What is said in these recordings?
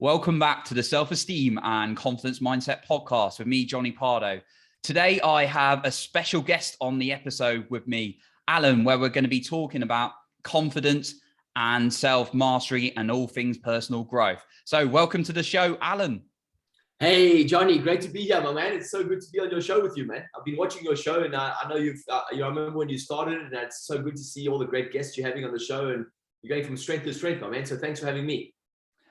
Welcome back to the Self-Esteem and Confidence Mindset podcast with me, Johnny Pardo. Today, I have a special guest on the episode with me, Allan, where we're going to be talking about confidence and self-mastery and all things personal growth. So welcome to the show, Allan. Hey, Johnny, great to be here, my man. It's so good to be on your show with you, man. I've been watching your show and I know I remember when you started, and it's so good to see all the great guests you're having on the show, and you're going from strength to strength, my man. So thanks for having me.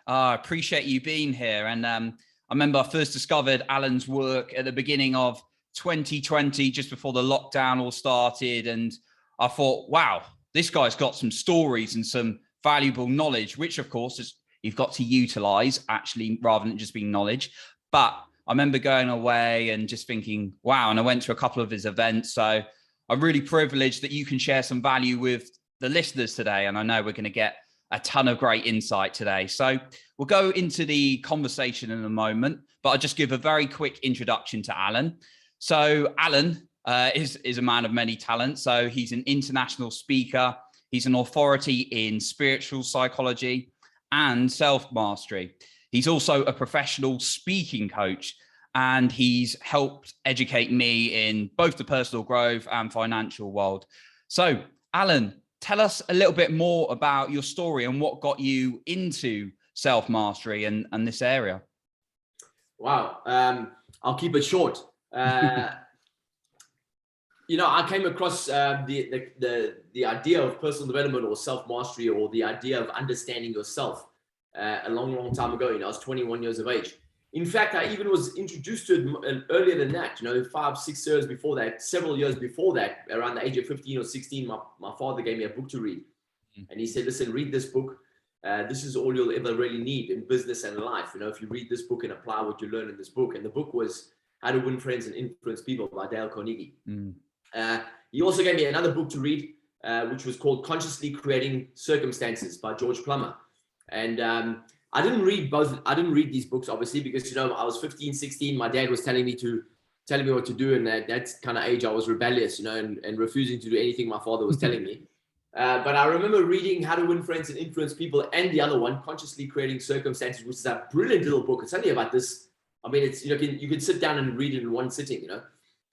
I appreciate you being here. And I remember I first discovered Allan's work at the beginning of 2020, just before the lockdown all started. And I thought, wow, this guy's got some stories and some valuable knowledge, which of course is you've got to utilize actually rather than just being knowledge. But I remember going away and just thinking, wow. And I went to a couple of his events. So I'm really privileged that you can share some value with the listeners today. And I know we're going to get a ton of great insight today. So we'll go into the conversation in a moment, but I'll just give a very quick introduction to Allan. So Allan is a man of many talents. So he's an international speaker. He's an authority in spiritual psychology and self-mastery. He's also a professional speaking coach, and he's helped educate me in both the personal growth and financial world. So Allan, tell us a little bit more about your story and what got you into self-mastery and this area. Wow. I'll keep it short. I came across the idea of personal development or self-mastery, or the idea of understanding yourself a long time ago. I was 21 years of age. In fact, I even was introduced to it earlier than that, 5-6 years before that, several years before that, around the age of 15 or 16, my father gave me a book to read. And he said, listen, read this book. This is all you'll ever really need in business and life. If you read this book and apply what you learn in this book. And the book was How to Win Friends and Influence People by Dale Carnegie. He also gave me another book to read, which was called Consciously Creating Circumstances by George Plummer. And I didn't read these books, obviously, because, I was 15, 16. My dad was telling me what to do. And at that kind of age, I was rebellious, and refusing to do anything my father was telling me. But I remember reading How to Win Friends and Influence People, and the other one, Consciously Creating Circumstances, which is a brilliant little book. It's only about this. I mean, it's, you can sit down and read it in one sitting,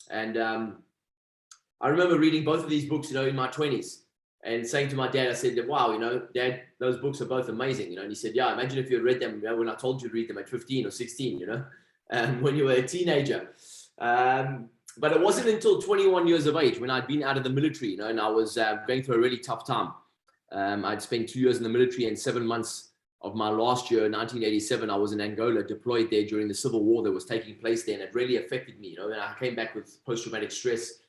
And I remember reading both of these books, in my 20s. And saying to my dad, I said, wow, Dad, those books are both amazing, And he said, yeah, imagine if you had read them when I told you to read them at 15 or 16, when you were a teenager. But it wasn't until 21 years of age, when I'd been out of the military, and I was going through a really tough time. I'd spent 2 years in the military, and 7 months of my last year, 1987, I was in Angola, deployed there during the civil war that was taking place there. And it really affected me, and I came back with post-traumatic stress.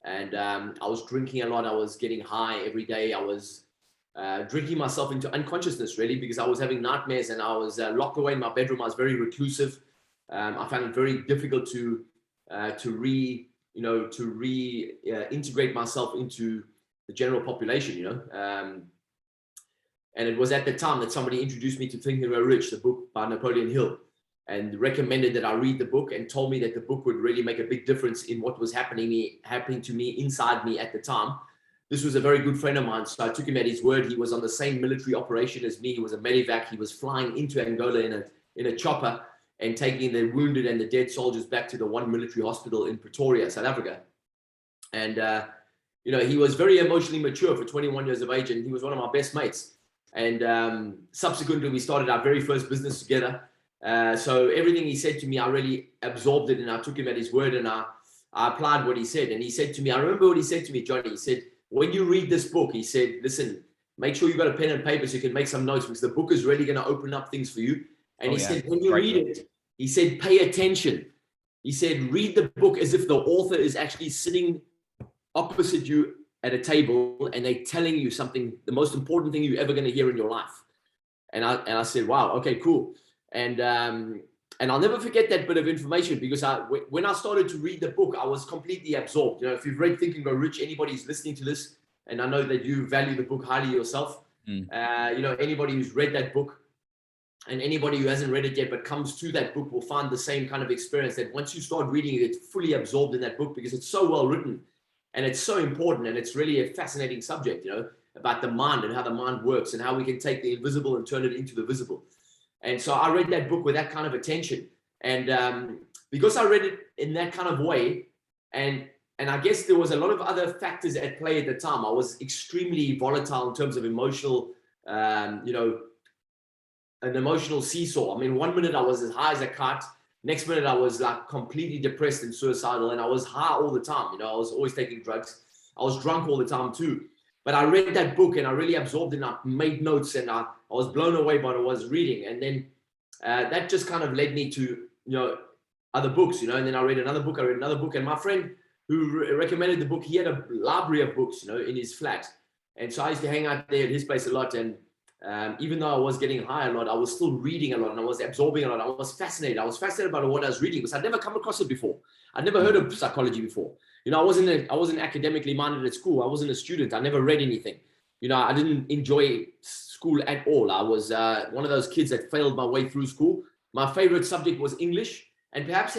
And I was drinking a lot. I was getting high every day. I was drinking myself into unconsciousness, really, because I was having nightmares, and I was locked away in my bedroom. I was very reclusive. I found it very difficult to integrate myself into the general population, And it was at the time that somebody introduced me to Think and Grow Rich, the book by Napoleon Hill, and recommended that I read the book, and told me that the book would really make a big difference in what was happening to me inside me at the time. This was a very good friend of mine, so I took him at his word. He was on the same military operation as me. He was a medevac. He was flying into Angola in a chopper and taking the wounded and the dead soldiers back to the one military hospital in Pretoria, South Africa. And he was very emotionally mature for 21 years of age, and he was one of my best mates. And subsequently, we started our very first business together. So everything he said to me, I really absorbed it, and I took him at his word, and I applied what he said. And he said to me, I remember what he said to me, Johnny. He said, when you read this book, he said, listen, make sure you've got a pen and paper so you can make some notes, because the book is really going to open up things for you. And he said, when you read it, he said, pay attention. He said, read the book as if the author is actually sitting opposite you at a table, and they're telling you something, the most important thing you're ever going to hear in your life. And I said, wow, okay, cool. And I'll never forget that bit of information, because when I started to read the book, I was completely absorbed. If you've read Think and Grow Rich, anybody who's listening to this, and I know that you value the book highly yourself, anybody who's read that book, and anybody who hasn't read it yet but comes to that book, will find the same kind of experience, that once you start reading it, it's fully absorbed in that book, because it's so well written, and it's so important, and it's really a fascinating subject, about the mind and how the mind works, and how we can take the invisible and turn it into the visible. And so I read that book with that kind of attention. And because I read it in that kind of way, and I guess there was a lot of other factors at play at the time. I was extremely volatile in terms of emotional, you know, an emotional seesaw. I mean, one minute I was as high as a kite. Next minute I was like completely depressed and suicidal, and I was high all the time. You know, I was always taking drugs. I was drunk all the time too. But I read that book and I really absorbed it, and I made notes, and I was blown away by what I was reading. And then that just kind of led me to, you know, other books, you know, and then I read another book, and my friend who recommended the book, he had a library of books, you know, in his flat. And so I used to hang out there at his place a lot. And even though I was getting high a lot, I was still reading a lot, and I was absorbing a lot. I was fascinated. I was fascinated by what I was reading, because I'd never come across it before. I'd never heard of psychology before. You know, I wasn't academically minded at school. I wasn't a student. I never read anything. You know, I didn't enjoy school at all. I was one of those kids that failed my way through school. My favorite subject was English, and perhaps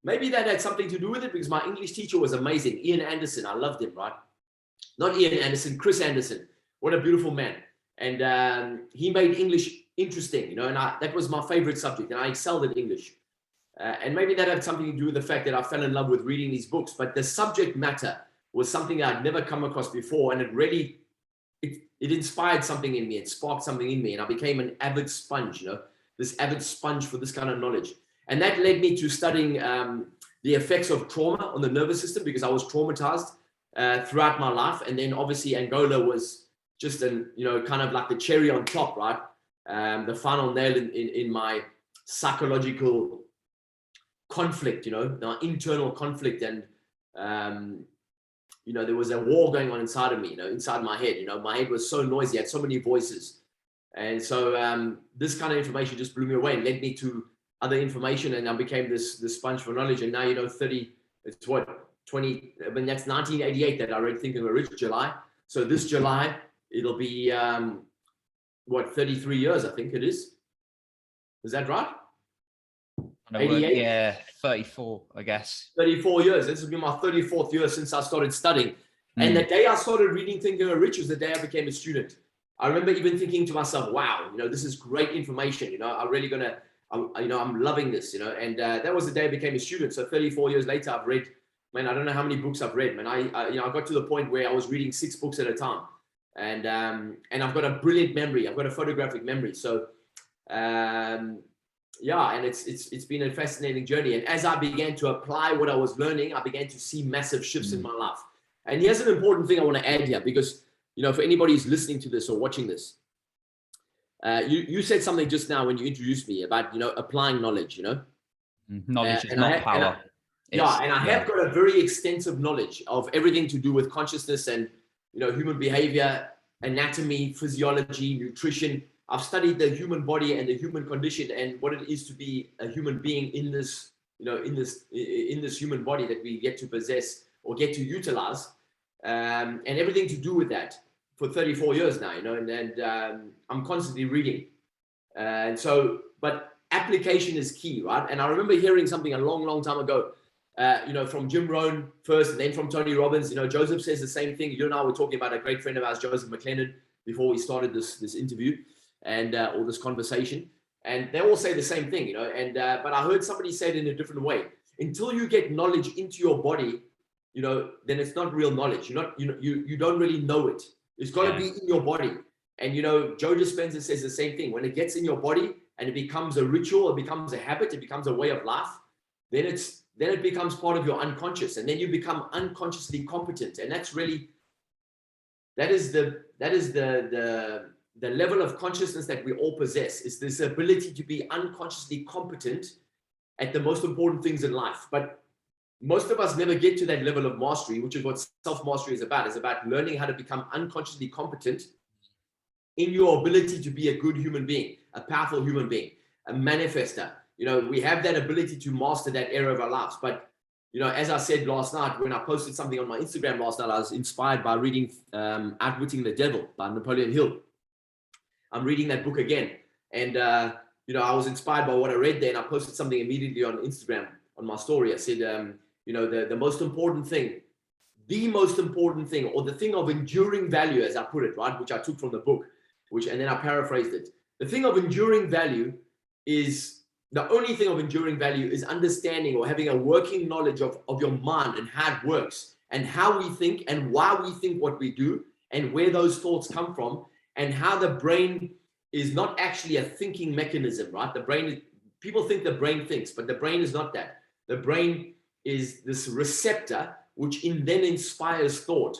maybe that had something to do with it, because my English teacher was amazing. Ian Anderson, I loved him, right? Not Ian Anderson, Chris Anderson. What a beautiful man. And he made English interesting, you know, and that was my favorite subject, and I excelled at English. And maybe that had something to do with the fact that I fell in love with reading these books, but the subject matter was something I'd never come across before, and it really, it inspired something in me. It sparked something in me, and I became an avid sponge, you know, this avid sponge for this kind of knowledge. And that led me to studying the effects of trauma on the nervous system, because I was traumatized throughout my life. And then obviously Angola was just you know, kind of like the cherry on top, right? The final nail in my psychological conflict, you know, my internal conflict. And you know, there was a war going on inside of me, you know, inside my head. You know, my head was so noisy, I had so many voices. And so this kind of information just blew me away and led me to other information, and I became this sponge for knowledge. And now, you know, 20, I mean, that's 1988 that I read Think and Grow Rich, July. So this July, it'll be, 33 years, I think it is. Is that right? 88? Yeah, 34, I guess. 34 years. This will be my 34th year since I started studying. And the day I started reading Think and Grow Rich was the day I became a student. I remember even thinking to myself, wow, you know, this is great information. You know, I'm loving this, you know. And that was the day I became a student. So 34 years later, I've read, man, I don't know how many books I've read, man. I got to the point where I was reading 6 books at a time. And I've got a brilliant memory. I've got a photographic memory. So, yeah, and it's been a fascinating journey. And as I began to apply what I was learning, I began to see massive shifts in my life. And here's an important thing I want to add here, because, you know, for anybody who's listening to this or watching this, you said something just now when you introduced me about, you know, applying knowledge, you know. Knowledge is not power. And I have got a very extensive knowledge of everything to do with consciousness and, you know, human behavior, anatomy, physiology, nutrition. I've studied the human body and the human condition and what it is to be a human being in this, you know, in this human body that we get to possess or get to utilize, and everything to do with that for 34 years now, you know, and I'm constantly reading. And so, but application is key, right? And I remember hearing something a long, long time ago, you know, from Jim Rohn first, and then from Tony Robbins. You know, Joseph says the same thing. You and I were talking about a great friend of ours, Joseph McLennan, before we started this interview and or this conversation. And they all say the same thing, you know. And but I heard somebody say it in a different way. Until you get knowledge into your body, you know, then it's not real knowledge. You don't really know it. It's got to be in your body. And, you know, Joe Dispenza says the same thing. When it gets in your body and it becomes a ritual, it becomes a habit, it becomes a way of life, then it becomes part of your unconscious, and then you become unconsciously competent. And that's really, that is the level of consciousness that we all possess, is this ability to be unconsciously competent at the most important things in life. But most of us never get to that level of mastery, which is what self-mastery is about. It's about learning how to become unconsciously competent in your ability to be a good human being, a powerful human being, a manifester. You know, we have that ability to master that area of our lives. But, you know, as I said last night, when I posted something on my Instagram last night, I was inspired by reading Outwitting the Devil by Napoleon Hill. I'm reading that book again. And, you know, I was inspired by what I read there, and I posted something immediately on Instagram on my story. I said, you know, the most important thing, or the thing of enduring value, as I put it, right, which I took from the book, and then I paraphrased it. The thing of enduring value is, the only thing of enduring value is understanding or having a working knowledge of your mind and how it works and how we think and why we think what we do and where those thoughts come from, and how the brain is not actually a thinking mechanism, right? The brain, people think the brain thinks, but the brain is not that. The brain is this receptor which then inspires thought.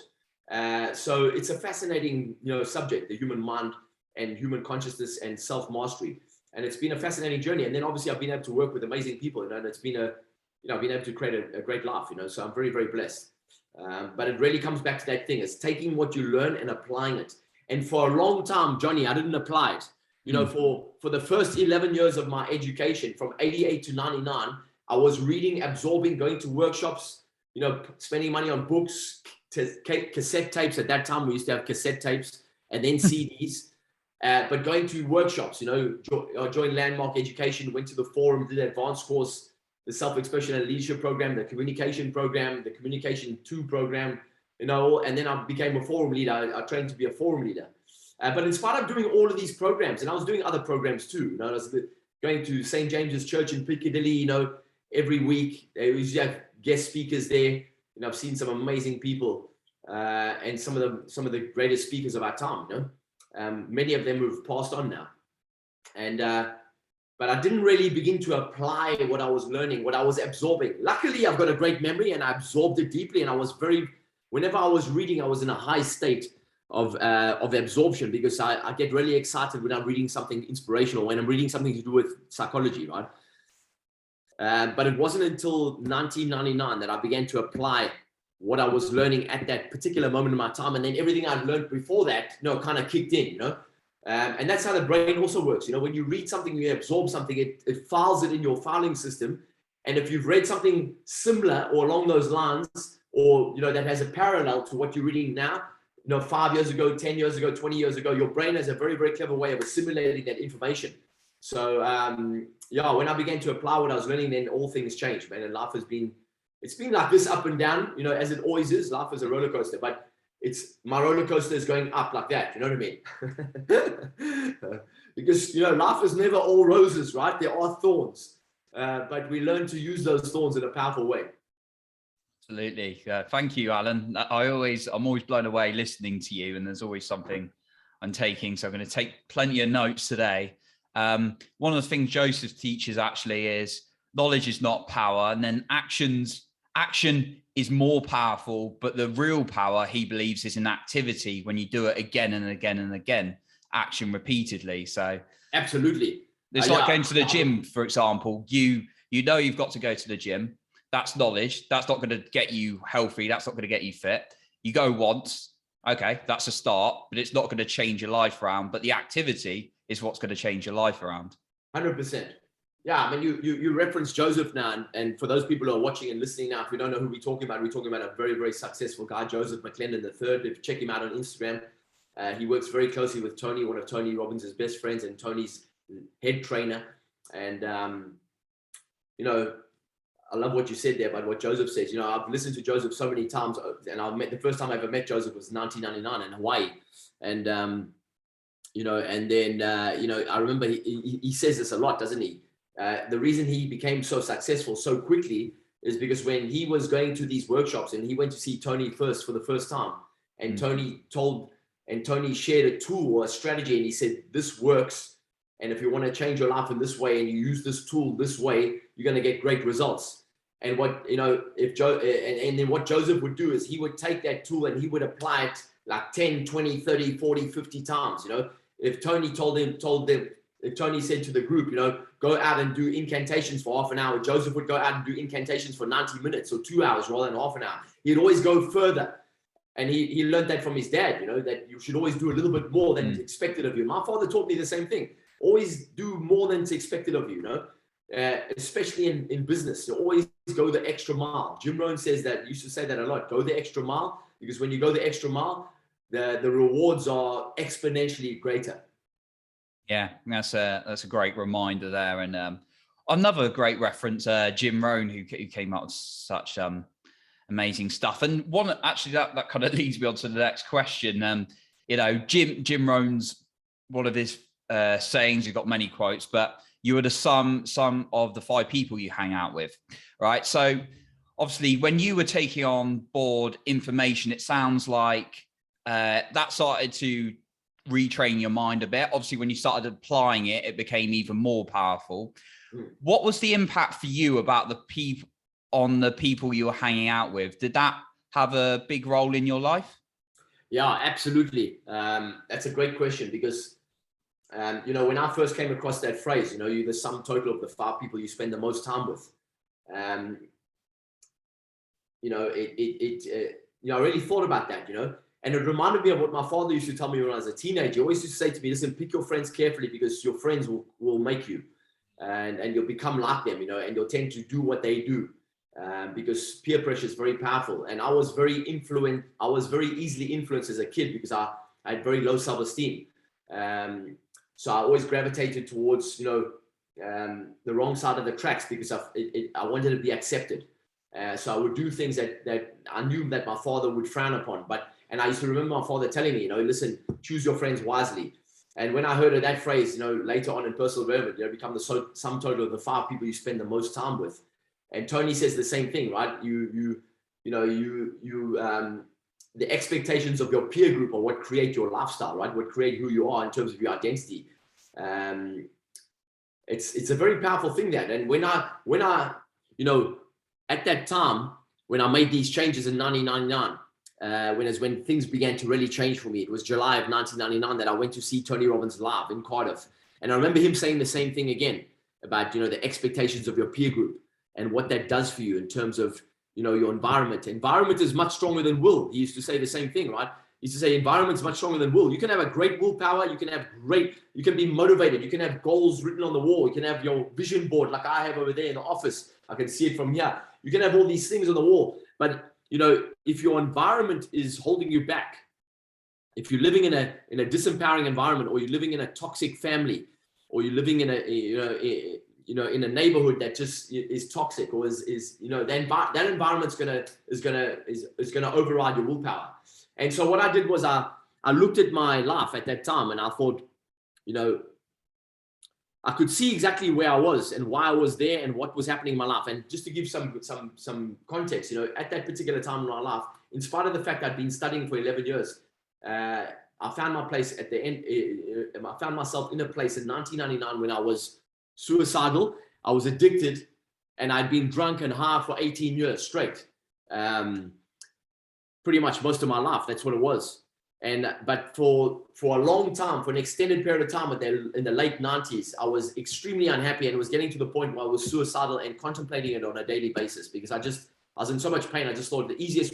So it's a fascinating, subject, the human mind and human consciousness and self-mastery. And it's been a fascinating journey. And then obviously I've been able to work with amazing people, and it's been I've been able to create a great life, so I'm very, very blessed. But it really comes back to that thing. It's taking what you learn and applying it. And for a long time, Johnny, I didn't apply it. For the first 11 years of my education, from 88 to 99, I was reading, absorbing, going to workshops, spending money on books, cassette tapes. At that time, we used to have cassette tapes and then CDs. But going to workshops, joined Landmark Education, went to the forum, did an advanced course, the self-expression and leadership program, the communication program, the communication 2 program, and then I became a forum leader. I trained to be a forum leader. But in spite of doing all of these programs, and I was doing other programs too, I was going to St. James's Church in Piccadilly, every week. They used to have guest speakers there. I've seen some amazing people and some of the greatest speakers of our time, many of them have passed on now. And but I didn't really begin to apply what I was learning, what I was absorbing. Luckily, I've got a great memory and I absorbed it deeply. And I was whenever I was reading, I was in a high state of absorption, because I get really excited when I'm reading something inspirational, when I'm reading something to do with psychology, right? But it wasn't until 1999 that I began to apply what I was learning at that particular moment in my time. And then everything I'd learned before that, kind of kicked in, and that's how the brain also works. When you read something, you absorb something, it files it in your filing system. And if you've read something similar or along those lines, or, that has a parallel to what you're reading now, 5 years ago, 10 years ago, 20 years ago, your brain has a very, very clever way of assimilating that information. So, when I began to apply what I was learning, then all things changed, man. And life it's been like this up and down, as it always is. Life is a roller coaster, but my roller coaster is going up like that. You know what I mean? Because, life is never all roses, right? There are thorns, but we learn to use those thorns in a powerful way. Absolutely. Thank you, Allan. I'm always blown away listening to you, and there's always something I'm taking. So I'm going to take plenty of notes today. One of the things Joseph teaches actually is knowledge is not power, and then action is more powerful, but the real power, he believes, is in activity. When you do it again and again and again, action repeatedly. So absolutely, it's like going to the gym, for example. You've got to go to the gym. That's knowledge. That's not going to get you healthy. That's not going to get you fit. You go once, okay, that's a start, but it's not going to change your life around. But the activity is what's going to change your life around. 100%. Yeah, I mean, you reference Joseph now, and for those people who are watching and listening now, if you don't know who we're talking about a very, very successful guy, Joseph McClendon III. If you check him out on Instagram, he works very closely with Tony, one of Tony Robbins' best friends and Tony's head trainer. And, I love what you said there about what Joseph says. I've listened to Joseph so many times, and the first time I ever met Joseph was 1999 in Hawaii. And, I remember he says this a lot, doesn't he? The reason he became so successful so quickly is because when he was going to these workshops, and he went to see Tony first for the first time, and Tony shared a tool or a strategy, and he said, this works. And if you want to change your life in this way, and you use this tool this way, you're going to get great results. And what Joseph would do is he would take that tool and he would apply it like 10, 20, 30, 40, 50 times. If Tony if Tony said to the group, go out and do incantations for half an hour, Joseph would go out and do incantations for 90 minutes or 2 hours rather than half an hour. He'd always go further. And he learned that from his dad, that you should always do a little bit more than is expected of you. My father taught me the same thing. Always do more than is expected of you, especially in business. You always go the extra mile. Jim Rohn says that, used to say that a lot, go the extra mile, because when you go the extra mile, the rewards are exponentially greater. Yeah, that's a great reminder there. And another great reference, Jim Rohn, who came up with such amazing stuff. And one, actually, that kind of leads me on to the next question. Jim Rohn's, one of his sayings, you've got many quotes, but you are the sum of the 5 people you hang out with, right? So obviously when you were taking on board information, it sounds like that started to retrain your mind a bit. Obviously, when you started applying it, it became even more powerful. What was the impact for you about the people you were hanging out with? Did that have a big role in your life? Yeah, absolutely. That's a great question because, when I first came across that phrase, you're the sum total of the 5 people you spend the most time with. I really thought about that, and it reminded me of what my father used to tell me when I was a teenager. He always used to say to me, listen, pick your friends carefully because your friends will make you, and you'll become like them, and you'll tend to do what they do. Because peer pressure is very powerful. And I was very easily influenced as a kid because I had very low self-esteem. So I always gravitated towards, the wrong side of the tracks because I wanted to be accepted. So I would do things that I knew that my father would frown upon. And I used to remember my father telling me, listen, choose your friends wisely. And when I heard of that phrase, later on in personal development, become the sum total of the 5 people you spend the most time with. And Tony says the same thing, right? The expectations of your peer group are what create your lifestyle, right? What create who you are in terms of your identity. It's a very powerful thing, that. And when I at that time, when I made these changes in 1999, when things began to really change for me, it was July of 1999 that I went to see Tony Robbins live in Cardiff. And I remember him saying the same thing again about, the expectations of your peer group and what that does for you in terms of, your environment. Environment is much stronger than will. He used to say the same thing, right? He used to say environment's much stronger than will. You can have a great willpower. You can be motivated. You can have goals written on the wall. You can have your vision board like I have over there in the office. I can see it from here. You can have all these things on the wall. But, if your environment is holding you back, if you're living in a disempowering environment, or you're living in a toxic family, or you're living in in a neighborhood that just is toxic, or is that environment's gonna override your willpower. And so what I did was I looked at my life at that time, and I thought, I could see exactly where I was and why I was there and what was happening in my life. And just to give some context, at that particular time in my life, in spite of the fact I'd been studying for 11 years, I found my place at the end. I found myself in a place in 1999 when I was suicidal, I was addicted, and I'd been drunk and high for 18 years straight. Pretty much most of my life, that's what it was. But for a long time, for an extended period of time in the late 90s, I was extremely unhappy, and it was getting to the point where I was suicidal and contemplating it on a daily basis because I was in so much pain. I just thought the easiest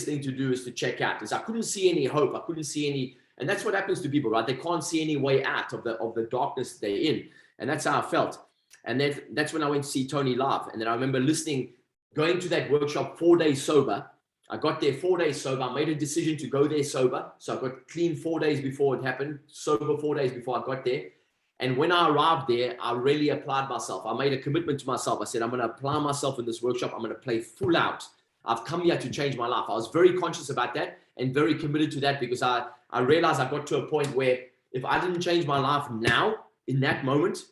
thing to do is to check out, because I couldn't see any hope. I couldn't see any, and that's what happens to people, right? They can't see any way out of the darkness they're in. And that's how I felt. And then that's when I went to see Tony live. And then I remember going to that workshop 4 days sober. I got there 4 days sober. I made a decision to go there sober. So I got clean 4 days before it happened, sober 4 days before I got there. And when I arrived there, I really applied myself. I made a commitment to myself. I said, I'm going to apply myself in this workshop. I'm going to play full out. I've come here to change my life. I was very conscious about that and very committed to that, because I realized I got to a point where if I didn't change my life now, in that moment,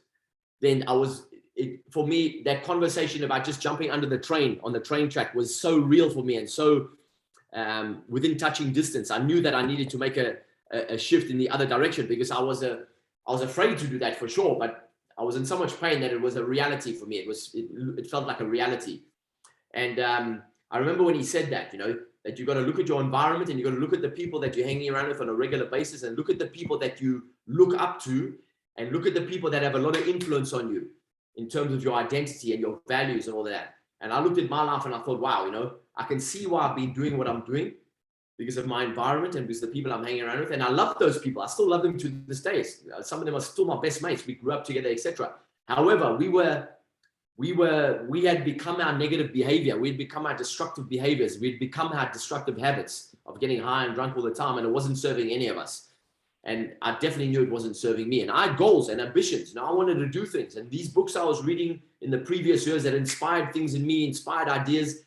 then for me, that conversation about just jumping under the train on the train track was so real for me and so within touching distance. I knew that I needed to make a shift in the other direction, because I was afraid to do that for sure, but I was in so much pain that it was a reality for me. It felt like a reality. And I remember when he said that, that you got to look at your environment, and you got to look at the people that you're hanging around with on a regular basis, and look at the people that you look up to, and look at the people that have a lot of influence on you in terms of your identity and your values and all that. And I looked at my life and I thought, wow, I can see why I've been doing what I'm doing because of my environment and because of the people I'm hanging around with. And I love those people. I still love them to this day. Some of them are still my best mates. We grew up together, etc. However, we had become our negative behavior. We'd become our destructive behaviors. We'd become our destructive habits of getting high and drunk all the time. And it wasn't serving any of us. And I definitely knew it wasn't serving me. And I had goals and ambitions. I wanted to do things. And these books I was reading in the previous years that inspired things in me, inspired ideas.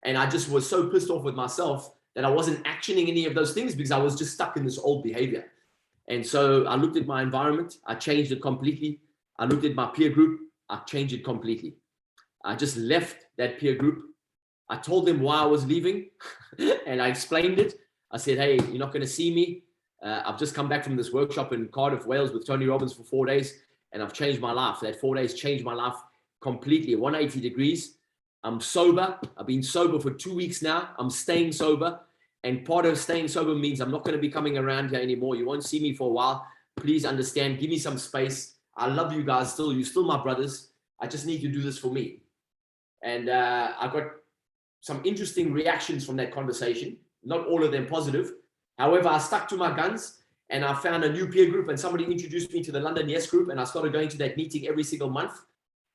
And I just was so pissed off with myself that I wasn't actioning any of those things because I was just stuck in this old behavior. And so I looked at my environment, I changed it completely. I looked at my peer group, I changed it completely. I just left that peer group. I told them why I was leaving and I explained it. I said, hey, you're not going to see me. I've just come back from this workshop in Cardiff, Wales with Tony Robbins for 4 days, and I've changed my life. That 4 days changed my life completely, 180 degrees. I'm sober. I've been sober for 2 weeks now. I'm staying sober. And part of staying sober means I'm not going to be coming around here anymore. You won't see me for a while. Please understand. Give me some space. I love you guys still. You're still my brothers. I just need to do this for me. And I got some interesting reactions from that conversation. Not all of them positive. However, I stuck to my guns and I found a new peer group, and somebody introduced me to the London Yes group, and I started going to that meeting every single month.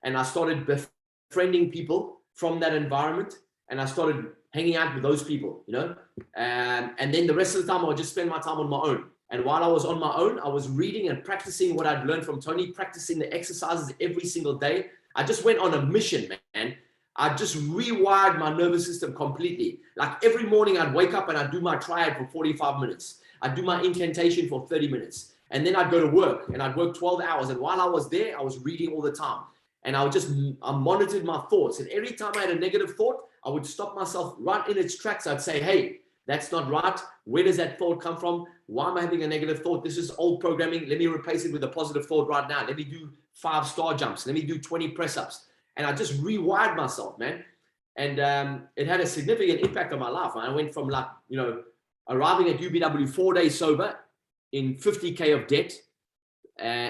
And I started befriending people from that environment, and I started hanging out with those people, you know. And then the rest of the time, I would just spend my time on my own. And while I was on my own, I was reading and practicing what I'd learned from Tony, practicing the exercises every single day. I just went on a mission, man. I just rewired my nervous system completely. Like every morning I'd wake up and I'd do my triad for 45 minutes. I'd do my incantation for 30 minutes. And then I'd go to work and I'd work 12 hours. And while I was there, I was reading all the time. And I monitored my thoughts. And every time I had a negative thought, I would stop myself right in its tracks. I'd say, hey, that's not right. Where does that thought come from? Why am I having a negative thought? This is old programming. Let me replace it with a positive thought right now. Let me do 5 star jumps. Let me do 20 press ups. And I just rewired myself, man. And it had a significant impact on my life. I went from like, you know, arriving at UBW 4 days sober in 50K of debt.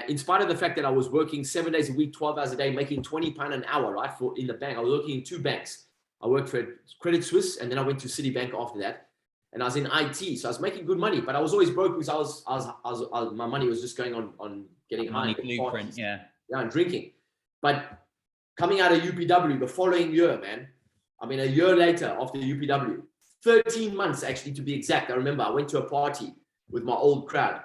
In spite of the fact that I was working 7 days a week, 12 hours a day, making £20 an hour, right, in the bank. I was working in 2 banks. I worked for Credit Suisse, and then I went to Citibank after that. And I was in IT, so I was making good money, but I was always broke because my money was just going on getting high. Blueprint, yeah, and drinking. But coming out of UPW the following year, man, I mean, a year later after UPW, 13 months actually to be exact. I remember I went to a party with my old crowd.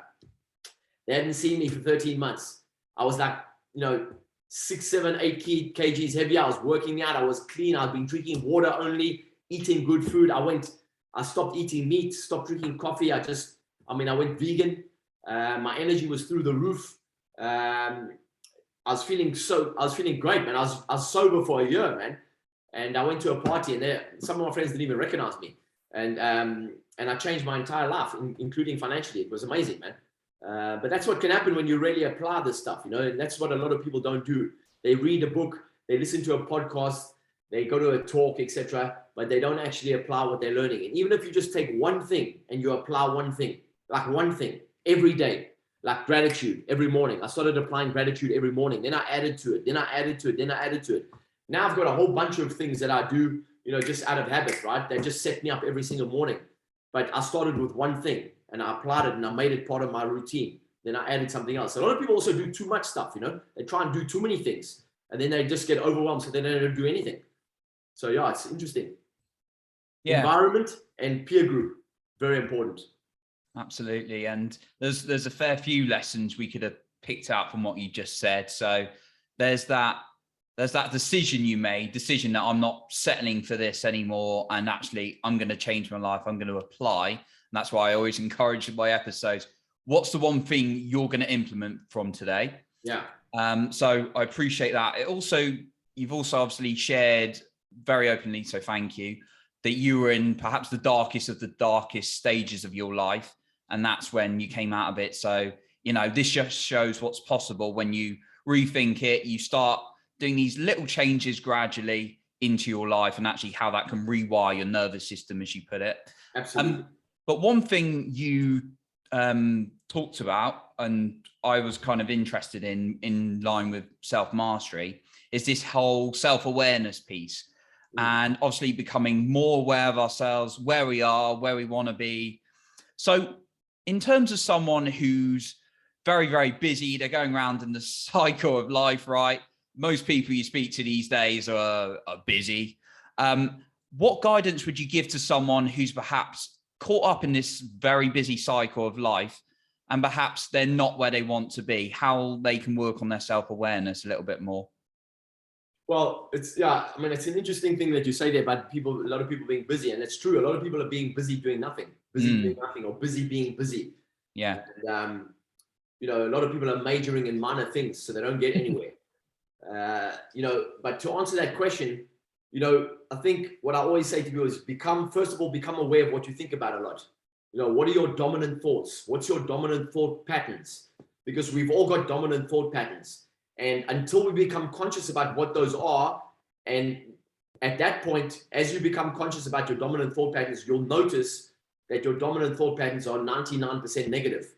They hadn't seen me for 13 months. I was like, you know, 6, 7, 8 kgs heavier. I was working out. I was clean. I'd been drinking water only, eating good food. I stopped eating meat, stopped drinking coffee. I went vegan. My energy was through the roof. I was feeling great, man. I was sober for a year, man. And I went to a party, and some of my friends didn't even recognize me. And I changed my entire life, including financially. It was amazing, man. But that's what can happen when you really apply this stuff, you know. And that's what a lot of people don't do. They read a book, they listen to a podcast, they go to a talk, etc., but they don't actually apply what they're learning. And even if you just take one thing and you apply one thing every day, like gratitude every morning. I started applying gratitude every morning. Then I added to it. Then I added to it. Now I've got a whole bunch of things that I do, you know, just out of habit, right? They just set me up every single morning. But I started with one thing and I applied it and I made it part of my routine. Then I added something else. A lot of people also do too much stuff, you know. They try and do too many things and then they just get overwhelmed, so they don't do anything. So yeah, it's interesting. Yeah. Environment and peer group, very important. Absolutely. And there's a fair few lessons we could have picked out from what you just said. So there's that decision you made, that I'm not settling for this anymore. And actually I'm going to change my life. I'm going to apply. And that's why I always encourage in my episodes, what's the one thing you're going to implement from today? Yeah. So I appreciate that. You've also obviously shared very openly, so thank you, that you were in perhaps the darkest of the darkest stages of your life. And that's when you came out of it. So, you know, this just shows what's possible when you rethink it, you start doing these little changes gradually into your life, and actually how that can rewire your nervous system, as you put it. Absolutely. But one thing you talked about, and I was kind of interested in line with self-mastery, is this whole self-awareness piece. And obviously becoming more aware of ourselves, where we are, where we want to be. So in terms of someone who's very, very busy, they're going around in the cycle of life, right? Most people you speak to these days are busy. What guidance would you give to someone who's perhaps caught up in this very busy cycle of life, and perhaps they're not where they want to be, how they can work on their self-awareness a little bit more? Well, it's an interesting thing that you say there about a lot of people being busy, and it's true. A lot of people are being busy doing nothing, doing nothing, or busy being busy. Yeah. And, you know, a lot of people are majoring in minor things, so they don't get anywhere. You know, but to answer that question, you know, I think what I always say to people is first of all, become aware of what you think about a lot. You know, what are your dominant thoughts? What's your dominant thought patterns? Because we've all got dominant thought patterns. And until we become conscious about what those are, and at that point, as you become conscious about your dominant thought patterns, you'll notice that your dominant thought patterns are 99% negative.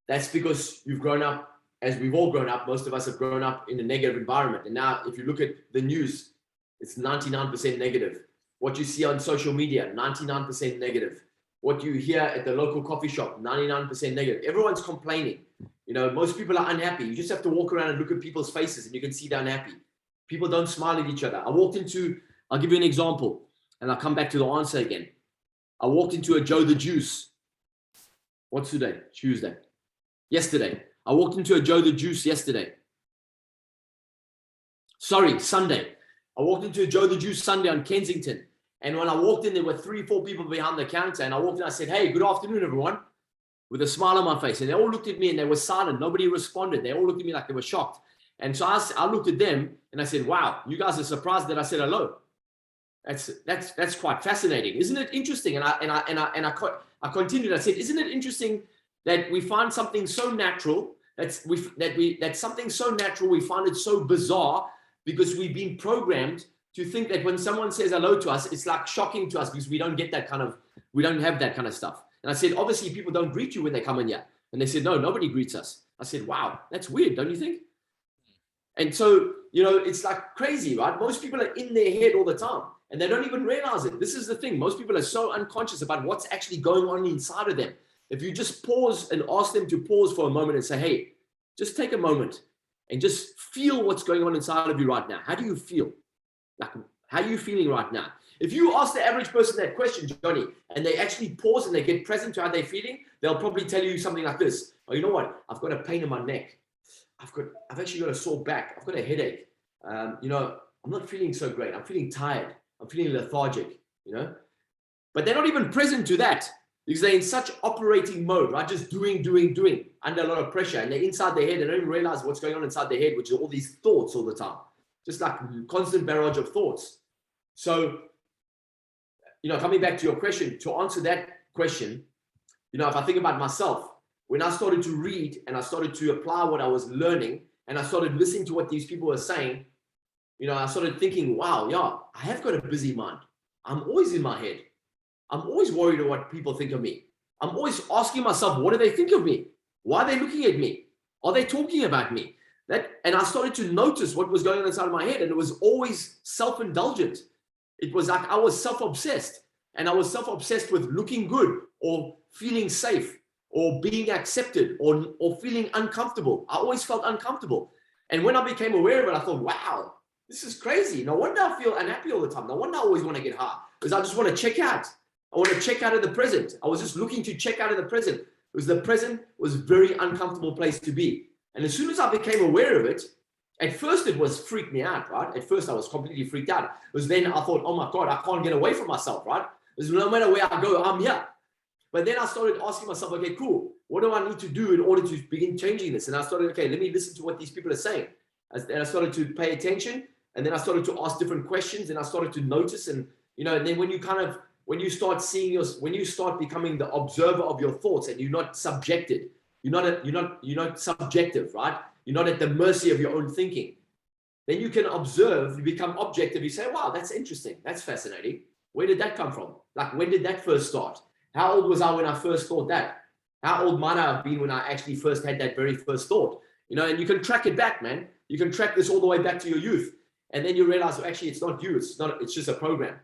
That's because you've grown up, as we've all grown up, most of us have grown up in a negative environment. And now if you look at the news, it's 99% negative. What you see on social media, 99% negative. What you hear at the local coffee shop, 99% negative. Everyone's complaining. You know, most people are unhappy. You just have to walk around and look at people's faces and you can see they're unhappy. People don't smile at each other. I'll give you an example and I'll come back to the answer again. I walked into a Joe the Juice. What's today? Tuesday. Yesterday. I walked into a Joe the Juice yesterday. Sunday. I walked into a Joe the Juice Sunday on Kensington. And when I walked in, there were 3-4 people behind the counter. And I walked in, I said, "Hey, good afternoon, everyone," with a smile on my face. And they all looked at me and they were silent. Nobody responded. They all looked at me like they were shocked. And so I looked at them and I said, "Wow, you guys are surprised that I said hello. That's quite fascinating. Isn't it interesting?" And I continued. I said, "Isn't it interesting that we find something so natural, that's something so natural, we find it so bizarre because we've been programmed to think that when someone says hello to us, it's like shocking to us because we don't have that kind of stuff." And I said, "Obviously people don't greet you when they come in here." And they said, "No, nobody greets us." I said, "Wow, that's weird, don't you think?" And so, you know, it's like crazy, right? Most people are in their head all the time and they don't even realize it. This is the thing. Most people are so unconscious about what's actually going on inside of them. If you just pause and ask them to pause for a moment and say, "Hey, just take a moment and just feel what's going on inside of you right now. How do you feel? Like, how are you feeling right now?" If you ask the average person that question, Johnny, and they actually pause and they get present to how they're feeling, they'll probably tell you something like this. "Oh, you know what? I've got a pain in my neck. I've actually got a sore back. I've got a headache. You know, I'm not feeling so great. I'm feeling tired. I'm feeling lethargic," you know? But they're not even present to that because they're in such operating mode, right? Just doing under a lot of pressure. And they're inside their head. They don't even realize what's going on inside their head, which is all these thoughts all the time. Just like constant barrage of thoughts. So, you know, coming back to your question, to answer that question, you know, if I think about myself, when I started to read and I started to apply what I was learning and I started listening to what these people were saying, you know, I started thinking, wow, yeah, I have got a busy mind. I'm always in my head. I'm always worried about what people think of me. I'm always asking myself, what do they think of me? Why are they looking at me? Are they talking about me? And I started to notice what was going on inside of my head, and it was always self-indulgent. It was like I was self-obsessed, and I was self-obsessed with looking good or feeling safe or being accepted or feeling uncomfortable. I always felt uncomfortable. And when I became aware of it, I thought, wow, this is crazy. No wonder I feel unhappy all the time. No wonder I always want to get high, because I just want to check out. I want to check out of the present. I was just looking to check out of the present, because the present was a very uncomfortable place to be. And as soon as I became aware of it, at first it was freaked me out, right? At first I was completely freaked out. Because then I thought, oh my God, I can't get away from myself, right? Because no matter where I go, I'm here. But then I started asking myself, okay, cool. What do I need to do in order to begin changing this? And I started, okay, let me listen to what these people are saying. And I started to pay attention. And then I started to ask different questions. And I started to notice. And, you know, and then when you start becoming the observer of your thoughts and you're not subjected, you're not subjective, right? You're not at the mercy of your own thinking. Then you can observe, you become objective. You say, wow, that's interesting. That's fascinating. Where did that come from? Like, when did that first start? How old was I when I first thought that? How old might I have been when I actually first had that very first thought? You know, and you can track it back, man. You can track this all the way back to your youth. And then you realize, well, actually, it's not you. It's just a program.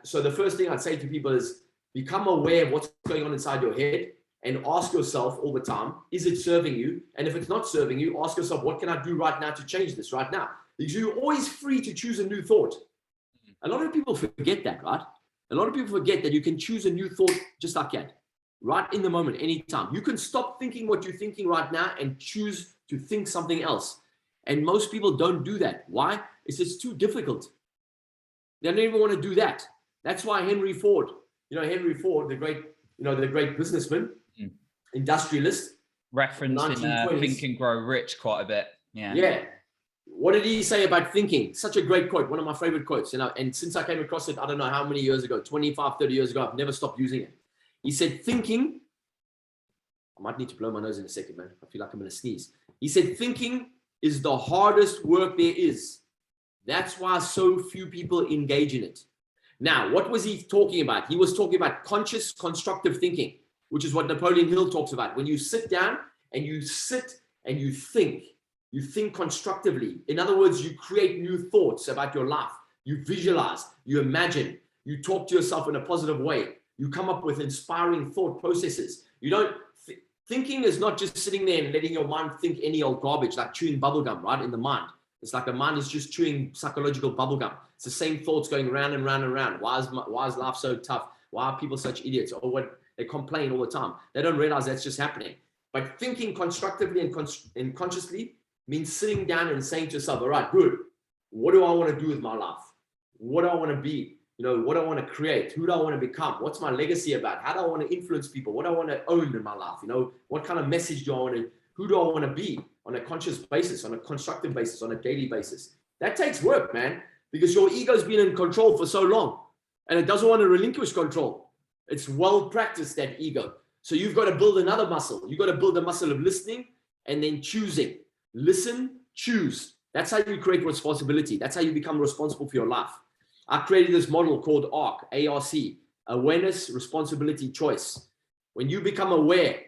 So the first thing I'd say to people is become aware of what's going on inside your head and ask yourself all the time, is it serving you? And if it's not serving you, ask yourself, what can I do right now to change this right now? Because you're always free to choose a new thought. A lot of people forget that, right? A lot of people forget that you can choose a new thought just like that, right in the moment, anytime. You can stop thinking what you're thinking right now and choose to think something else. And most people don't do that. Why? It's just too difficult. They don't even want to do that. That's why Henry Ford, the great businessman, industrialist, referencing 1920s. Think and Grow Rich quite a bit. Yeah. Yeah. What did he say about thinking? Such a great quote, one of my favorite quotes. And since I came across it, I don't know how many years ago, 25, 30 years ago, I've never stopped using it. He said, thinking, I might need to blow my nose in a second, man. I feel like I'm going to sneeze. He said, thinking is the hardest work there is. That's why so few people engage in it. Now, what was he talking about? He was talking about conscious, constructive thinking, which is what Napoleon Hill talks about. When you sit down and you think constructively. In other words, you create new thoughts about your life. You visualize, you imagine, you talk to yourself in a positive way. You come up with inspiring thought processes. You don't, thinking is not just sitting there and letting your mind think any old garbage, like chewing bubblegum, right, in the mind. It's like the mind is just chewing psychological bubblegum. It's the same thoughts going round and round and round. Why is life so tough? Why are people such idiots? Or what, they complain all the time. They don't realize that's just happening. But thinking constructively and consciously means sitting down and saying to yourself, all right, good. What do I want to do with my life? What do I want to be? You know, what do I want to create? Who do I want to become? What's my legacy about? How do I want to influence people? What do I want to own in my life? You know, what kind of message do I want to, who do I want to be on a conscious basis, on a constructive basis, on a daily basis? That takes work, man, because your ego's been in control for so long and it doesn't want to relinquish control. It's well practiced, that ego. So you've got to build another muscle. You've got to build the muscle of listening and then choosing. Listen, choose. That's how you create responsibility. That's how you become responsible for your life. I created this model called ARC, A-R-C, awareness, responsibility, choice. When you become aware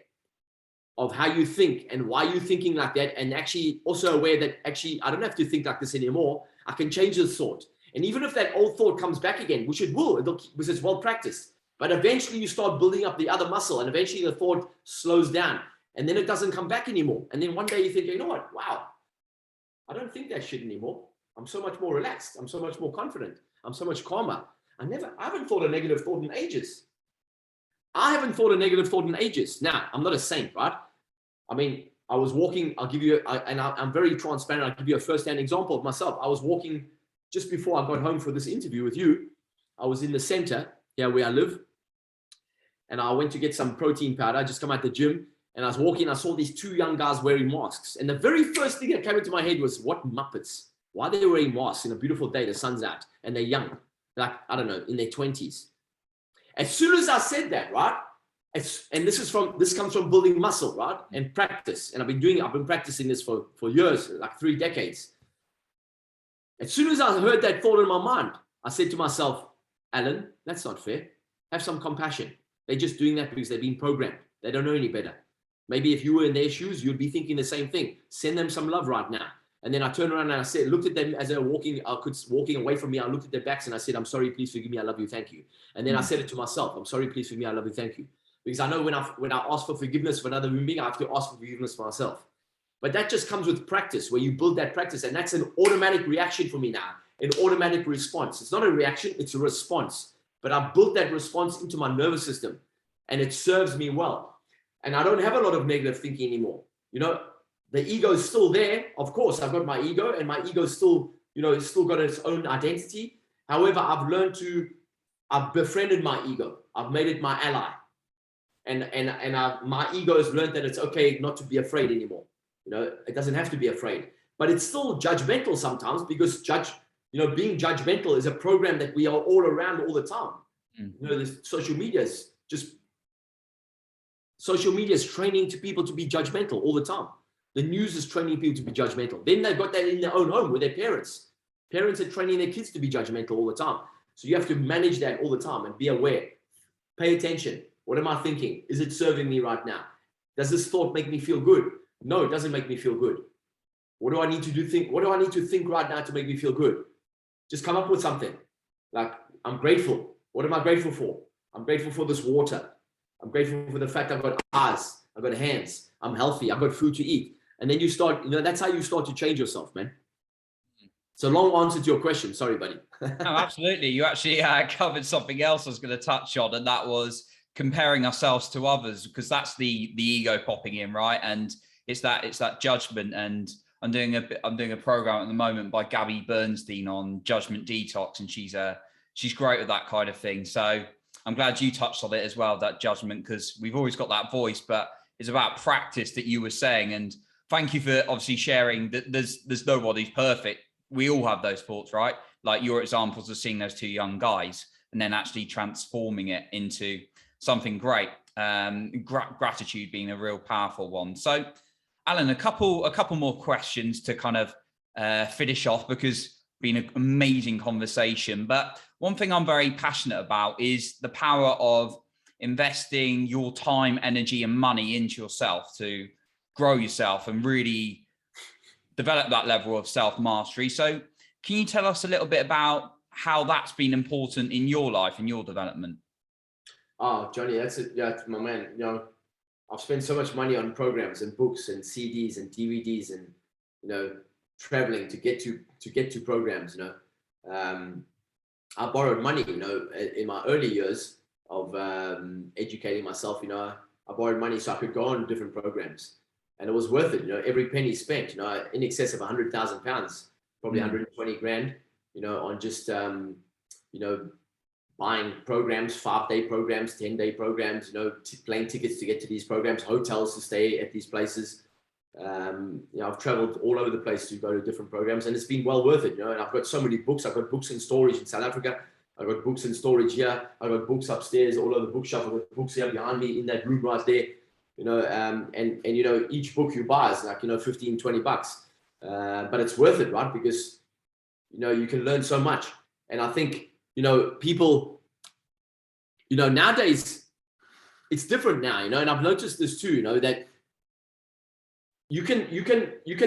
of how you think and why you're thinking like that, and actually also aware that actually I don't have to think like this anymore, I can change this thought. And even if that old thought comes back again, which it will, because it's well practiced, but eventually you start building up the other muscle and eventually the thought slows down. And then it doesn't come back anymore. And then one day you think, you know what? Wow, I don't think that shit anymore. I'm so much more relaxed. I'm so much more confident. I'm so much calmer. I haven't thought a negative thought in ages. Now, I'm not a saint, right? I mean, I was walking, I'm very transparent. I'll give you a first-hand example of myself. I was walking just before I got home for this interview with you. I was in the center here where I live. And I went to get some protein powder. I just come out the gym. And I was walking, I saw these two young guys wearing masks. And the very first thing that came into my head was, what Muppets? Why are they wearing masks in a beautiful day? The sun's out and they're young. Like, I don't know, in their 20s. As soon as I said that, right? And this comes from building muscle, right? And practice. And I've been practicing this for years, like 3 decades. As soon as I heard that thought in my mind, I said to myself, Allan, that's not fair. Have some compassion. They're just doing that because they've been programmed. They don't know any better. Maybe if you were in their shoes, you'd be thinking the same thing. Send them some love right now. And then I turned around and I looked at them as they were walking away from me. I looked at their backs and I said, I'm sorry, please forgive me. I love you. Thank you. And then I said it to myself. I'm sorry, please forgive me. I love you. Thank you. Because I know when I ask for forgiveness for another human being, I have to ask for forgiveness for myself. But that just comes with practice, where you build that practice. And that's an automatic reaction for me now, an automatic response. It's not a reaction, it's a response. But I've built that response into my nervous system and it serves me well. And I don't have a lot of negative thinking anymore. You know, the ego is still there. Of course, I've got my ego and my ego is still, it's still got its own identity. However, I've befriended my ego. I've made it my ally. And my ego has learned that it's okay not to be afraid anymore. It doesn't have to be afraid, but it's still judgmental sometimes because being judgmental is a program that we are all around all the time. This social media is training people to be judgmental all the time. The news is training people to be judgmental. Then they've got that in their own home with their parents. Parents are training their kids to be judgmental all the time. So you have to manage that all the time and be aware. Pay attention. What am I thinking? Is it serving me right now? Does this thought make me feel good? No, it doesn't make me feel good. What do I need to think? What do I need to think right now to make me feel good? Just come up with something. Like, I'm grateful. What am I grateful for? I'm grateful for this water. I'm grateful for the fact I've got eyes, I've got hands, I'm healthy, I've got food to eat. And then you start, that's how you start to change yourself, man. It's a long answer to your question. Sorry, buddy. No, absolutely. You actually covered something else I was going to touch on, and that was comparing ourselves to others, because that's the ego popping in, right? And it's that judgment. And I'm doing a program at the moment by Gabby Bernstein on judgment detox, and she's great with that kind of thing. So I'm glad you touched on it as well, that judgment, because we've always got that voice, but is about practice that you were saying. And thank you for obviously sharing that there's nobody's perfect. We all have those thoughts, right? Like your examples of seeing those two young guys and then actually transforming it into something great. Gratitude being a real powerful one. So Allan, a couple more questions to kind of finish off, because it's been an amazing conversation. But one thing I'm very passionate about is the power of investing your time, energy, and money into yourself to grow yourself and really develop that level of self-mastery. So can you tell us a little bit about how that's been important in your life and your development? Oh, Johnny, that's it. Yeah, my man. You know, I've spent so much money on programs and books and CDs and DVDs and, you know, traveling to get to programs. You know, I borrowed money. You know, in my early years of educating myself. You know, I borrowed money so I could go on different programs, and it was worth it. You know, every penny spent. You know, in excess of £100,000, probably 120 grand. You know, on just you know, buying programs, 5-day programs, 10-day programs, you know, plane tickets to get to these programs, hotels to stay at these places. You know, I've traveled all over the place to go to different programs, and it's been well worth it, you know, and I've got so many books. I've got books in storage in South Africa. I've got books in storage here. I've got books upstairs all over the bookshelf. I've got books here behind me in that room right there, you know, and you know, each book you buy is like, you know, 15, 20 bucks. But it's worth it, right? Because, you know, you can learn so much. And I think, you know, people, you know, nowadays it's different now, you know, and I've noticed this too, you know, that you can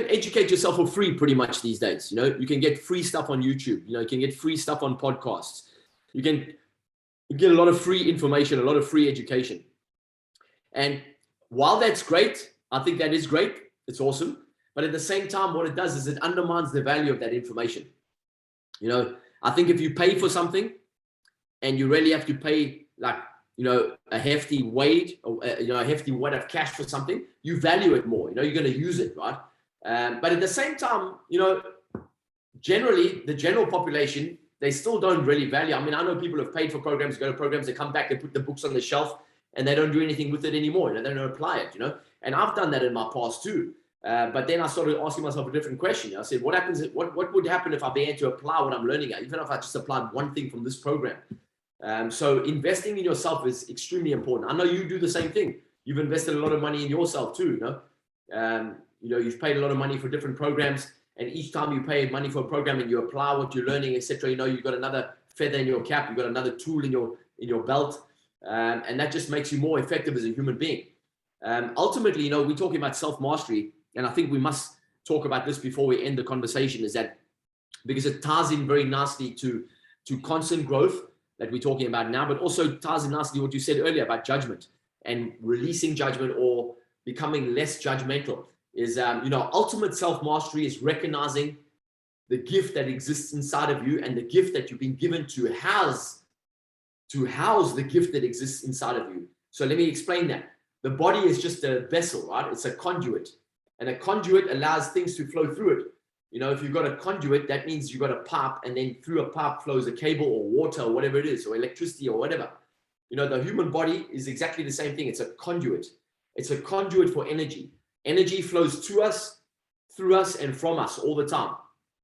educate yourself for free pretty much these days. You know, you can get free stuff on YouTube, you know, you can get free stuff on podcasts. You get a lot of free information, a lot of free education. And while that's great, I think that is great. It's awesome. But at the same time, what it does is it undermines the value of that information. You know, I think if you pay for something and you really have to pay, like, you know, a hefty weight, or you know, a hefty weight of cash for something, you value it more. You know, you're going to use it, right? But at the same time, you know, generally the general population, they still don't really value. I mean, I know people have paid for programs, go to programs, they come back, they put the books on the shelf, and they don't do anything with it anymore. You know, they don't apply it. You know, and I've done that in my past too. But then I started asking myself a different question. I said, what happens? What would happen if I began to apply what I'm learning, even if I just applied one thing from this program? So investing in yourself is extremely important. I know you do the same thing. You've invested a lot of money in yourself too. You know, you've paid a lot of money for different programs, and each time you pay money for a program and you apply what you're learning, etc., you know, you've got another feather in your cap. You've got another tool in your belt, and that just makes you more effective as a human being. Ultimately, you know, we're talking about self-mastery, and I think we must talk about this before we end the conversation, is that because it ties in very nicely to constant growth that we're talking about now, but also ties in nicely to what you said earlier about judgment and releasing judgment or becoming less judgmental. Is you know, ultimate self-mastery is recognizing the gift that exists inside of you and the gift that you've been given to house the gift that exists inside of you. So let me explain that. The body is just a vessel, right? It's a conduit, and a conduit allows things to flow through it. You know, if you've got a conduit, that means you've got a pipe, and then through a pipe flows a cable or water or whatever it is, or electricity or whatever. You know, the human body is exactly the same thing. It's a conduit. It's a conduit for energy. Energy flows to us, through us, and from us all the time,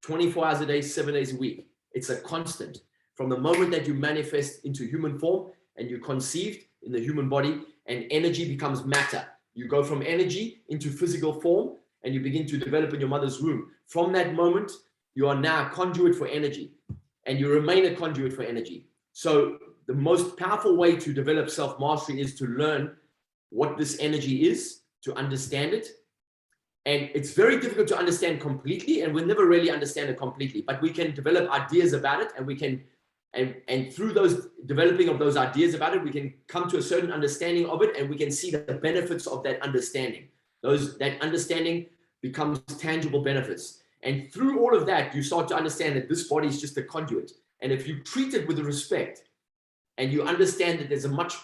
24 hours a day, 7 days a week. It's a constant. From the moment that you manifest into human form and you're conceived in the human body, and energy becomes matter. You go from energy into physical form, and you begin to develop in your mother's womb. From that moment, you are now a conduit for energy, and you remain a conduit for energy. So the most powerful way to develop self-mastery is to learn what this energy is, to understand it. And it's very difficult to understand completely, and we'll never really understand it completely, but we can develop ideas about it, and we can, and through those developing of those ideas about it, we can come to a certain understanding of it, and we can see the benefits of that understanding. That understanding becomes tangible benefits. And through all of that, you start to understand that this body is just a conduit. And if you treat it with respect, and you understand that there's a much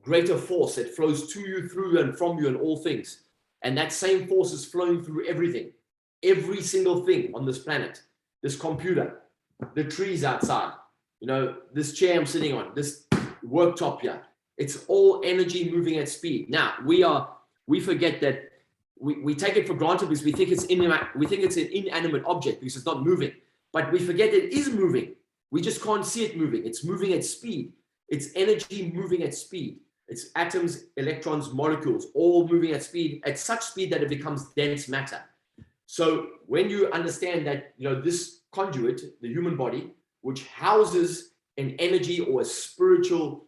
greater force that flows to you, through you, and from you in all things, and that same force is flowing through everything, every single thing on this planet, this computer, the trees outside, you know, this chair I'm sitting on, this worktop here, it's all energy moving at speed. Now, we are we forget that we take it for granted because we think it's an inanimate object because it's not moving. But we forget it is moving. We just can't see it moving. It's moving at speed. It's energy moving at speed. It's atoms, electrons, molecules, all moving at speed, at such speed that it becomes dense matter. So when you understand that, this conduit, the human body, which houses an energy or a spiritual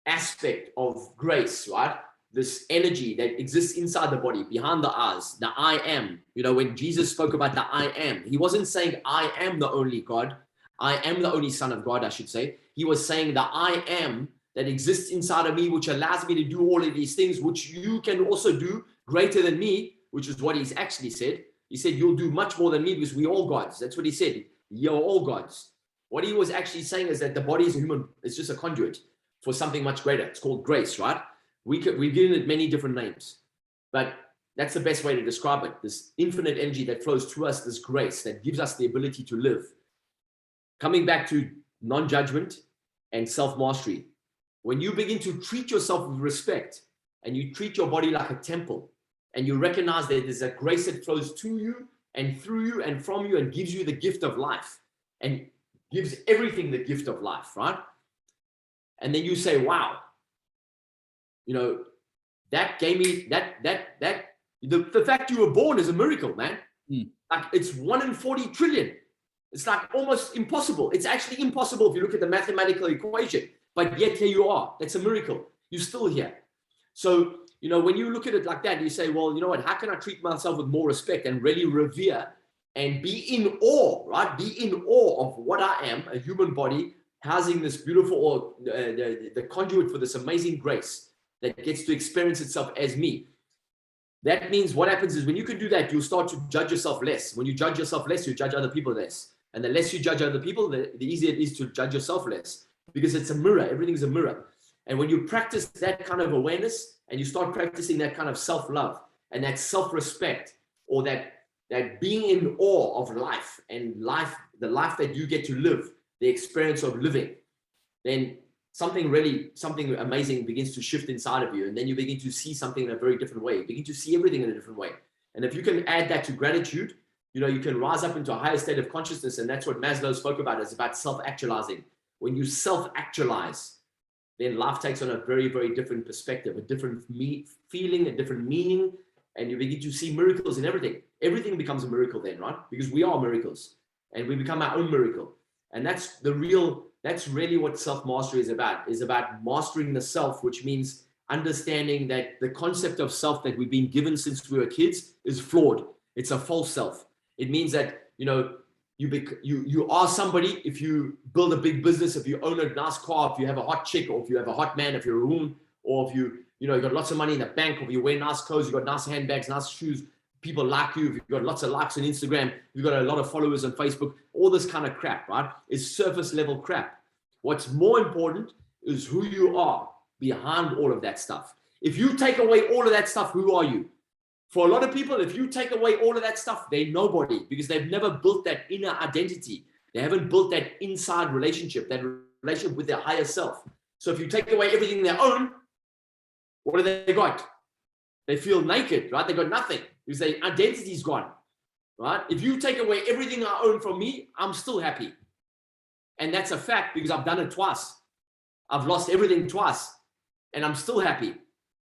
aspect of grace, right? This energy that exists inside the body, behind the eyes, the I am. When Jesus spoke about the I am, he wasn't saying I am the only God. I am the only Son of God, I should say. He was saying the I am that exists inside of me, which allows me to do all of these things, which you can also do greater than me, which is what he's actually said. He said, you'll do much more than me because we're all gods. That's what he said. You're all gods. What he was actually saying is that the body is human. It's just a conduit for something much greater. It's called grace, right? We've given it many different names, but that's the best way to describe it. This infinite energy that flows through us, this grace that gives us the ability to live. Coming back to non-judgment and self-mastery, when you begin to treat yourself with respect and you treat your body like a temple and you recognize that there's a grace that flows to you and through you and from you and gives you the gift of life and gives everything the gift of life, right? And then you say, wow, that gave me the fact you were born is a miracle, man. Like it's 1 in 40 trillion. It's like almost impossible. It's actually impossible if you look at the mathematical equation, but yet here you are. That's a miracle. You're still here. So, when you look at it like that, you say, well, you know what, how can I treat myself with more respect and really revere and be in awe, right? Be in awe of what I am, a human body housing this beautiful, the conduit for this amazing grace that gets to experience itself as me. That means what happens is when you can do that, you'll start to judge yourself less. When you judge yourself less, you judge other people less. And the less you judge other people, the easier it is to judge yourself less, because it's a mirror. Everything's a mirror. And when you practice that kind of awareness and you start practicing that kind of self-love and that self-respect, or that being in awe of life and the life that you get to live, the experience of living, then something amazing begins to shift inside of you. And then you begin to see something in a very different way. You begin to see everything in a different way. And if you can add that to gratitude, you can rise up into a higher state of consciousness. And that's what Maslow spoke about. It's about self-actualizing. When you self-actualize, then life takes on a very, very different perspective, a different feeling, a different meaning. And you begin to see miracles in everything. Everything becomes a miracle then, right? Because we are miracles and we become our own miracle. And that's really what self-mastery is about mastering the self, which means understanding that the concept of self that we've been given since we were kids is flawed. It's a false self. It means that, you are somebody if you build a big business, if you own a nice car, if you have a hot chick, or if you have a hot man, if you're a woman, or if you got lots of money in the bank, or if you wear nice clothes, you got nice handbags, nice shoes, people like you, if you've got lots of likes on Instagram, you've got a lot of followers on Facebook, all this kind of crap, right? Is surface level crap. What's more important is who you are behind all of that stuff. If you take away all of that stuff, who are you? For a lot of people, if you take away all of that stuff, they're nobody, because they've never built that inner identity. They haven't built that inside relationship, that relationship with their higher self. So if you take away everything they own, what have they got? They feel naked, right? They got nothing because their identity's gone, right? If you take away everything I own from me, I'm still happy. And that's a fact because I've done it twice. I've lost everything twice and I'm still happy.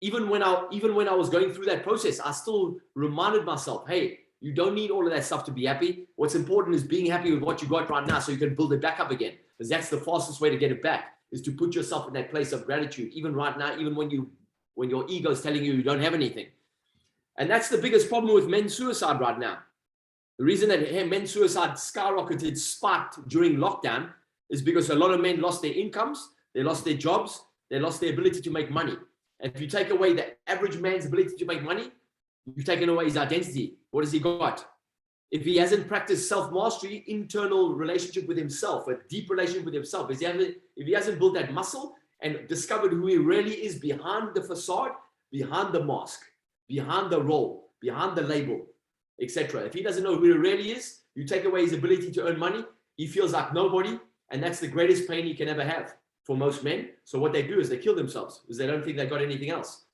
Even when I was going through that process, I still reminded myself, hey, you don't need all of that stuff to be happy. What's important is being happy with what you got right now so you can build it back up again. Because that's the fastest way to get it back, is to put yourself in that place of gratitude, even right now, even when your ego is telling you don't have anything. And that's the biggest problem with men's suicide right now. The reason that men's suicide skyrocketed, spiked during lockdown is because a lot of men lost their incomes, they lost their jobs, they lost their ability to make money. And if you take away the average man's ability to make money, you've taken away his identity. What has he got? If he hasn't practiced self-mastery, internal relationship with himself, a deep relationship with himself, if he hasn't built that muscle and discovered who he really is behind the facade, behind the mask, behind the role, behind the label, etc. If he doesn't know who he really is, you take away his ability to earn money, he feels like nobody, and that's the greatest pain he can ever have for most men. So what they do is they kill themselves because they don't think they've got anything else.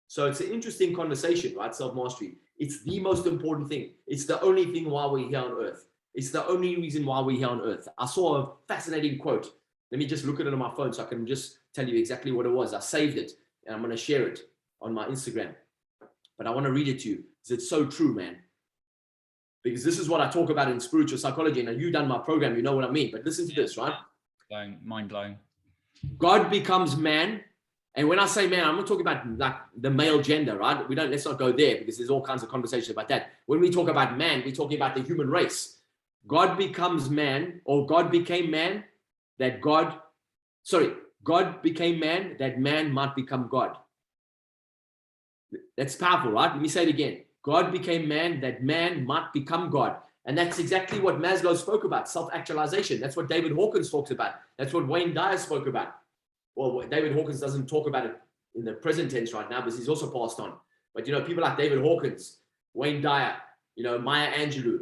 So it's an interesting conversation, right? Self-mastery. It's the most important thing. It's the only thing why we're here on earth. It's the only reason why we're here on earth. I saw a fascinating quote. Let me just look at it on my phone so I can just tell you exactly what it was. I saved it and I'm going to share it on my Instagram. But I want to read it to you because it's so true, man. Because this is what I talk about in spiritual psychology. And you've done my program, you know what I mean. But listen to this, right? Mind blowing. God becomes man. And when I say man, I'm not talking about like the male gender, right? Let's not go there because there's all kinds of conversations about that. When we talk about man, we're talking about the human race. God becomes man, or God became man God became man that man might become God. That's powerful, right? Let me say it again. God became man that man might become God. And that's exactly what Maslow spoke about, self-actualization. That's what David Hawkins talks about. That's what Wayne Dyer spoke about. Well, David Hawkins doesn't talk about it in the present tense right now because he's also passed on. But, people like David Hawkins, Wayne Dyer, Maya Angelou,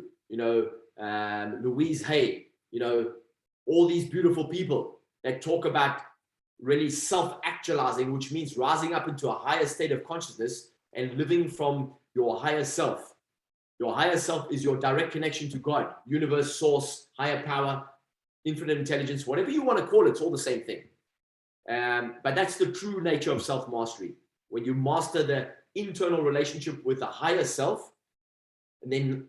Louise Hay, all these beautiful people that talk about really self-actualizing, which means rising up into a higher state of consciousness and living from your higher self. Your higher self is your direct connection to God, universe, source, higher power, infinite intelligence, whatever you want to call it, it's all the same thing. But that's the true nature of self-mastery. When you master the internal relationship with the higher self, and then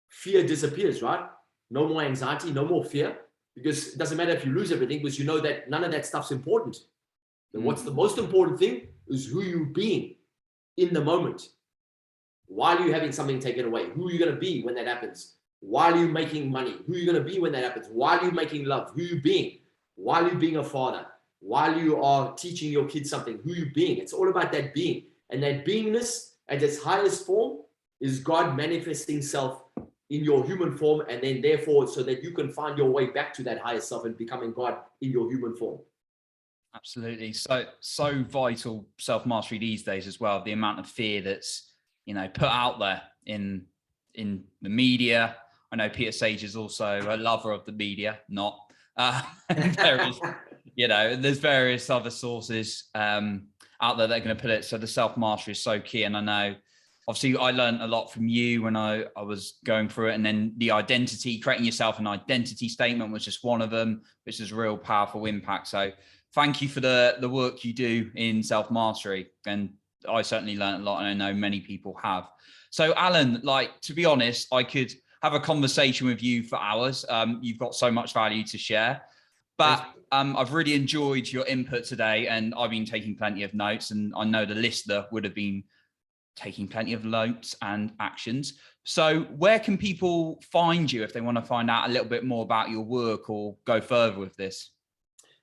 fear disappears, right? No more anxiety, no more fear, because it doesn't matter if you lose everything, because you know that none of that stuff's important. And what's the most important thing is who you being in the moment. Why are you having something taken away? Who are you going to be when that happens? Why are you making money? Who are you going to be when that happens? Why are you making love? Who are you being? While you're being a father, while you are teaching your kids something, who you being? It's all about that being. And that beingness at its highest form is God manifesting self in your human form, and then therefore so that you can find your way back to that higher self and becoming God in your human form. Absolutely. So vital, self-mastery these days as well. The amount of fear that's, put out there in the media. I know Peter Sage is also a lover of the media, not there is, there's various other sources out there that are going to put it. So the self-mastery is so key. And I know, obviously, I learned a lot from you when I was going through it. And then the identity, creating yourself an identity statement was just one of them, which is a real powerful impact. So thank you for the work you do in self-mastery. And I certainly learned a lot, and I know many people have. So Allan, to be honest, I could have a conversation with you for hours. You've got so much value to share. But I've really enjoyed your input today, and I've been taking plenty of notes, and I know the listener would have been taking plenty of notes and actions. So where can people find you if they want to find out a little bit more about your work or go further with this?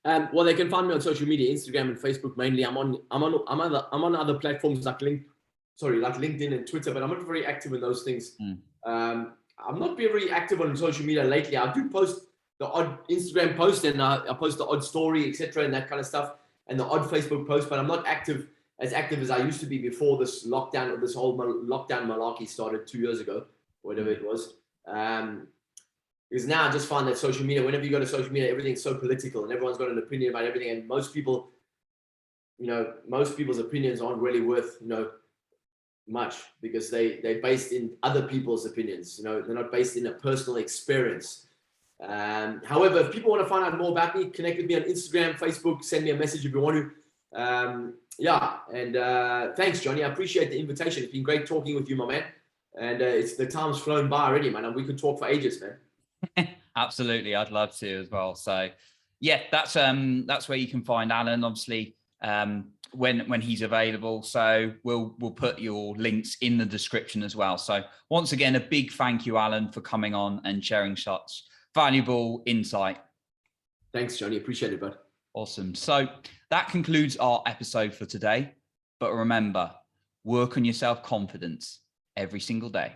Well, they can find me on social media, Instagram and Facebook mainly. I'm on other platforms like LinkedIn and Twitter, but I'm not very active in those things. I'm not very active on social media lately. I do post the odd Instagram post, and I post the odd story, etc., and that kind of stuff, and the odd Facebook post, but I'm not as active as I used to be before this lockdown, or this whole lockdown malarkey started 2 years ago, whatever it was. Because now I just find that social media, whenever you go to social media, everything's so political and everyone's got an opinion about everything. And most people's opinions aren't really worth, much, because they're based in other people's opinions. They're not based in a personal experience. However, if people want to find out more about me, connect with me on Instagram, Facebook, send me a message if you want to. Thanks, Johnny. I appreciate the invitation. It's been great talking with you, my man. And the time's flown by already, man. And we could talk for ages, man. Absolutely, I'd love to as well. So yeah, that's where you can find Allan, obviously, when he's available. So we'll put your links in the description as well. So once again, a big thank you, Allan, for coming on and sharing such valuable insight. Thanks, Johnny. Appreciate it, bud. Awesome. So that concludes our episode for today. But remember, work on your self-confidence every single day.